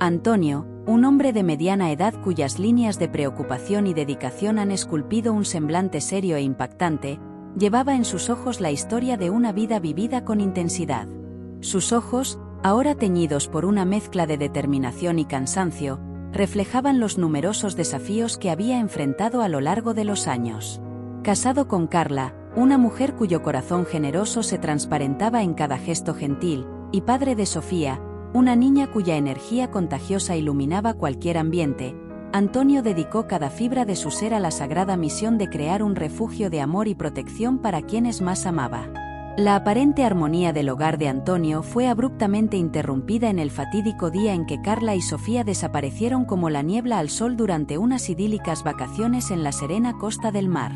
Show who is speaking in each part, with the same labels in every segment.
Speaker 1: Antonio, un hombre de mediana edad cuyas líneas de preocupación y dedicación han esculpido un semblante serio e impactante, llevaba en sus ojos la historia de una vida vivida con intensidad. Sus ojos, ahora teñidos por una mezcla de determinación y cansancio, reflejaban los numerosos desafíos que había enfrentado a lo largo de los años. Casado con Carla, una mujer cuyo corazón generoso se transparentaba en cada gesto gentil, y padre de Sofía, una niña cuya energía contagiosa iluminaba cualquier ambiente, Antonio dedicó cada fibra de su ser a la sagrada misión de crear un refugio de amor y protección para quienes más amaba. La aparente armonía del hogar de Antonio fue abruptamente interrumpida en el fatídico día en que Carla y Sofía desaparecieron como la niebla al sol durante unas idílicas vacaciones en la serena costa del mar.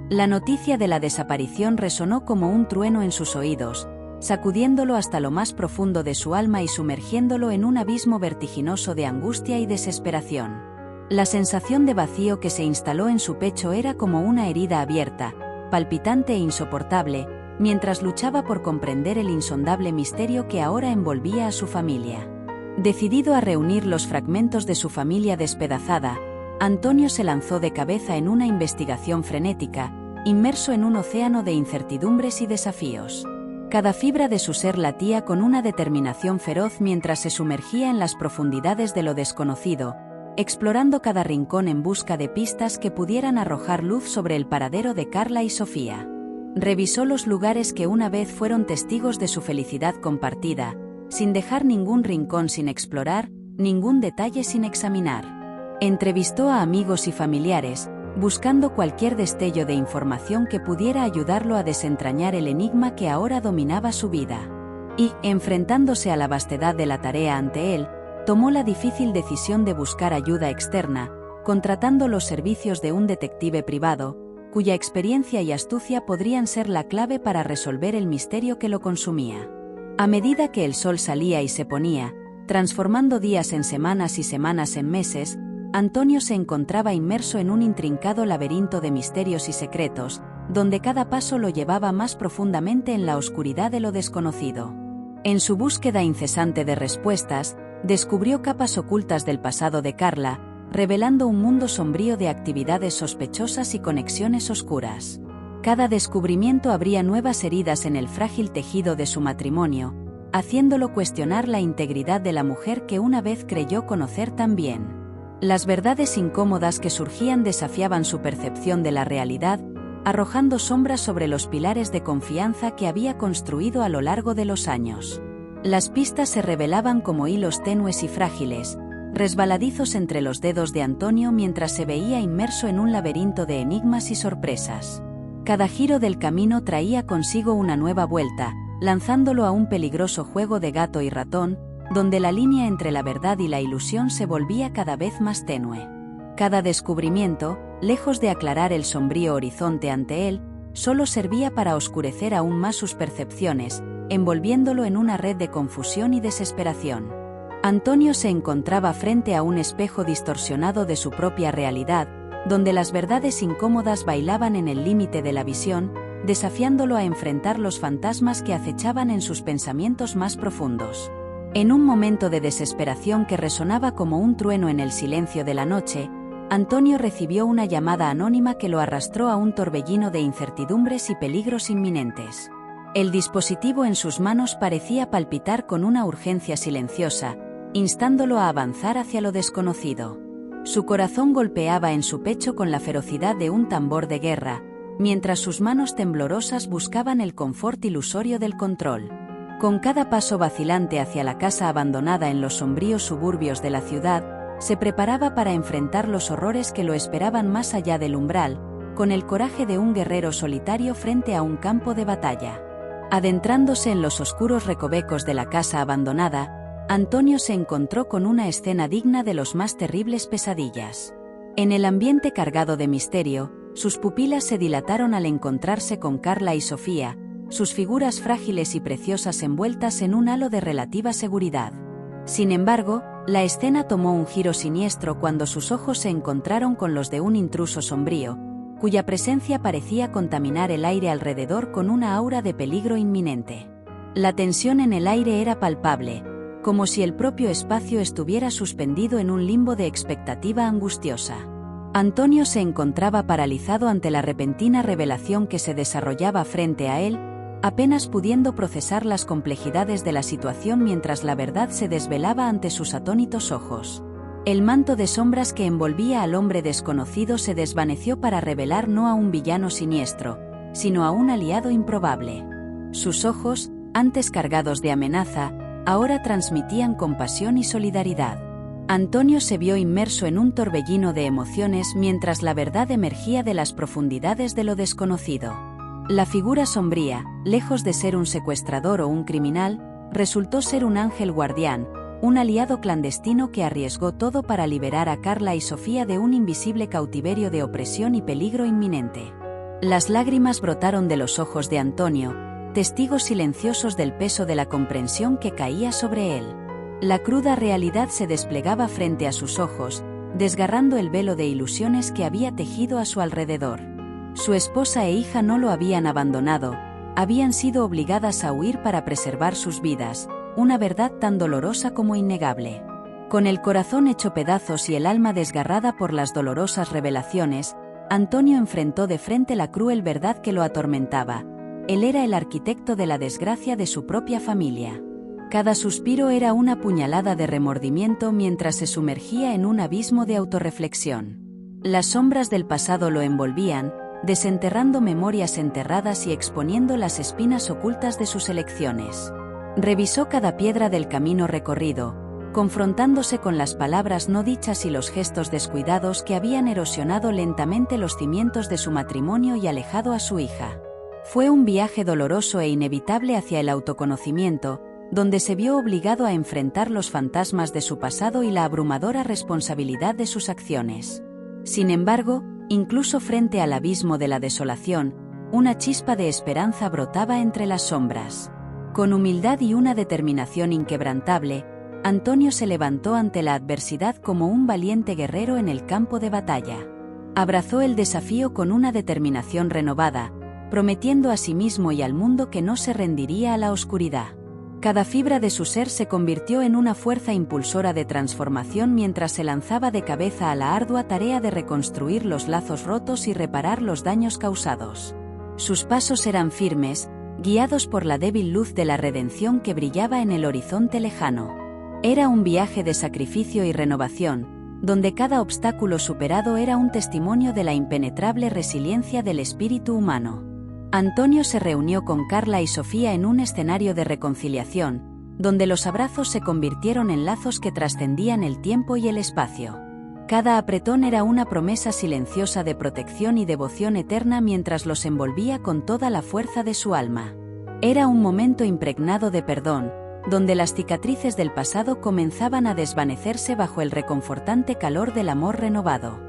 Speaker 1: La noticia de la desaparición resonó como un trueno en sus oídos, sacudiéndolo hasta lo más profundo de su alma y sumergiéndolo en un abismo vertiginoso de angustia y desesperación. La sensación de vacío que se instaló en su pecho era como una herida abierta, palpitante e insoportable, mientras luchaba por comprender el insondable misterio que ahora envolvía a su familia. Decidido a reunir los fragmentos de su familia despedazada, Antonio se lanzó de cabeza en una investigación frenética, inmerso en un océano de incertidumbres y desafíos. Cada fibra de su ser latía con una determinación feroz mientras se sumergía en las profundidades de lo desconocido, explorando cada rincón en busca de pistas que pudieran arrojar luz sobre el paradero de Carla y Sofía. Revisó los lugares que una vez fueron testigos de su felicidad compartida, sin dejar ningún rincón sin explorar, ningún detalle sin examinar. Entrevistó a amigos y familiares, buscando cualquier destello de información que pudiera ayudarlo a desentrañar el enigma que ahora dominaba su vida. Y, enfrentándose a la vastedad de la tarea ante él, tomó la difícil decisión de buscar ayuda externa, contratando los servicios de un detective privado, cuya experiencia y astucia podrían ser la clave para resolver el misterio que lo consumía. A medida que el sol salía y se ponía, transformando días en semanas y semanas en meses, Antonio se encontraba inmerso en un intrincado laberinto de misterios y secretos, donde cada paso lo llevaba más profundamente en la oscuridad de lo desconocido. En su búsqueda incesante de respuestas, descubrió capas ocultas del pasado de Carla, revelando un mundo sombrío de actividades sospechosas y conexiones oscuras. Cada descubrimiento abría nuevas heridas en el frágil tejido de su matrimonio, haciéndolo cuestionar la integridad de la mujer que una vez creyó conocer tan bien. Las verdades incómodas que surgían desafiaban su percepción de la realidad, arrojando sombras sobre los pilares de confianza que había construido a lo largo de los años. Las pistas se revelaban como hilos tenues y frágiles, resbaladizos entre los dedos de Antonio mientras se veía inmerso en un laberinto de enigmas y sorpresas. Cada giro del camino traía consigo una nueva vuelta, lanzándolo a un peligroso juego de gato y ratón, donde la línea entre la verdad y la ilusión se volvía cada vez más tenue. Cada descubrimiento, lejos de aclarar el sombrío horizonte ante él, solo servía para oscurecer aún más sus percepciones, envolviéndolo en una red de confusión y desesperación. Antonio se encontraba frente a un espejo distorsionado de su propia realidad, donde las verdades incómodas bailaban en el límite de la visión, desafiándolo a enfrentar los fantasmas que acechaban en sus pensamientos más profundos. En un momento de desesperación que resonaba como un trueno en el silencio de la noche, Antonio recibió una llamada anónima que lo arrastró a un torbellino de incertidumbres y peligros inminentes. El dispositivo en sus manos parecía palpitar con una urgencia silenciosa, instándolo a avanzar hacia lo desconocido. Su corazón golpeaba en su pecho con la ferocidad de un tambor de guerra, mientras sus manos temblorosas buscaban el confort ilusorio del control. Con cada paso vacilante hacia la casa abandonada en los sombríos suburbios de la ciudad, se preparaba para enfrentar los horrores que lo esperaban más allá del umbral, con el coraje de un guerrero solitario frente a un campo de batalla. Adentrándose en los oscuros recovecos de la casa abandonada, Antonio se encontró con una escena digna de los más terribles pesadillas. En el ambiente cargado de misterio, sus pupilas se dilataron al encontrarse con Carla y Sofía, sus figuras frágiles y preciosas envueltas en un halo de relativa seguridad. Sin embargo, la escena tomó un giro siniestro cuando sus ojos se encontraron con los de un intruso sombrío, cuya presencia parecía contaminar el aire alrededor con una aura de peligro inminente. La tensión en el aire era palpable, como si el propio espacio estuviera suspendido en un limbo de expectativa angustiosa. Antonio se encontraba paralizado ante la repentina revelación que se desarrollaba frente a él, apenas pudiendo procesar las complejidades de la situación mientras la verdad se desvelaba ante sus atónitos ojos. El manto de sombras que envolvía al hombre desconocido se desvaneció para revelar no a un villano siniestro, sino a un aliado improbable. Sus ojos, antes cargados de amenaza, ahora transmitían compasión y solidaridad. Antonio se vio inmerso en un torbellino de emociones mientras la verdad emergía de las profundidades de lo desconocido. La figura sombría, lejos de ser un secuestrador o un criminal, resultó ser un ángel guardián, un aliado clandestino que arriesgó todo para liberar a Carla y Sofía de un invisible cautiverio de opresión y peligro inminente. Las lágrimas brotaron de los ojos de Antonio, testigos silenciosos del peso de la comprensión que caía sobre él. La cruda realidad se desplegaba frente a sus ojos, desgarrando el velo de ilusiones que había tejido a su alrededor. Su esposa e hija no lo habían abandonado, habían sido obligadas a huir para preservar sus vidas, una verdad tan dolorosa como innegable. Con el corazón hecho pedazos y el alma desgarrada por las dolorosas revelaciones, Antonio enfrentó de frente la cruel verdad que lo atormentaba. Él era el arquitecto de la desgracia de su propia familia. Cada suspiro era una puñalada de remordimiento mientras se sumergía en un abismo de autorreflexión. Las sombras del pasado lo envolvían, desenterrando memorias enterradas y exponiendo las espinas ocultas de sus elecciones. Revisó cada piedra del camino recorrido, confrontándose con las palabras no dichas y los gestos descuidados que habían erosionado lentamente los cimientos de su matrimonio y alejado a su hija. Fue un viaje doloroso e inevitable hacia el autoconocimiento, donde se vio obligado a enfrentar los fantasmas de su pasado y la abrumadora responsabilidad de sus acciones. Sin embargo, incluso frente al abismo de la desolación, una chispa de esperanza brotaba entre las sombras. Con humildad y una determinación inquebrantable, Antonio se levantó ante la adversidad como un valiente guerrero en el campo de batalla. Abrazó el desafío con una determinación renovada, prometiendo a sí mismo y al mundo que no se rendiría a la oscuridad. Cada fibra de su ser se convirtió en una fuerza impulsora de transformación mientras se lanzaba de cabeza a la ardua tarea de reconstruir los lazos rotos y reparar los daños causados. Sus pasos eran firmes, guiados por la débil luz de la redención que brillaba en el horizonte lejano. Era un viaje de sacrificio y renovación, donde cada obstáculo superado era un testimonio de la impenetrable resiliencia del espíritu humano. Antonio se reunió con Carla y Sofía en un escenario de reconciliación, donde los abrazos se convirtieron en lazos que trascendían el tiempo y el espacio. Cada apretón era una promesa silenciosa de protección y devoción eterna mientras los envolvía con toda la fuerza de su alma. Era un momento impregnado de perdón, donde las cicatrices del pasado comenzaban a desvanecerse bajo el reconfortante calor del amor renovado.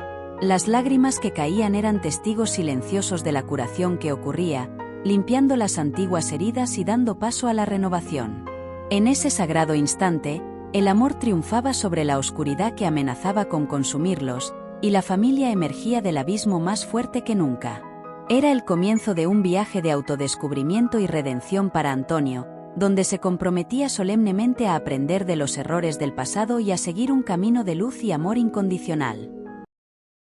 Speaker 1: Las lágrimas que caían eran testigos silenciosos de la curación que ocurría, limpiando las antiguas heridas y dando paso a la renovación. En ese sagrado instante, el amor triunfaba sobre la oscuridad que amenazaba con consumirlos, y la familia emergía del abismo más fuerte que nunca. Era el comienzo de un viaje de autodescubrimiento y redención para Antonio, donde se comprometía solemnemente a aprender de los errores del pasado y a seguir un camino de luz y amor incondicional.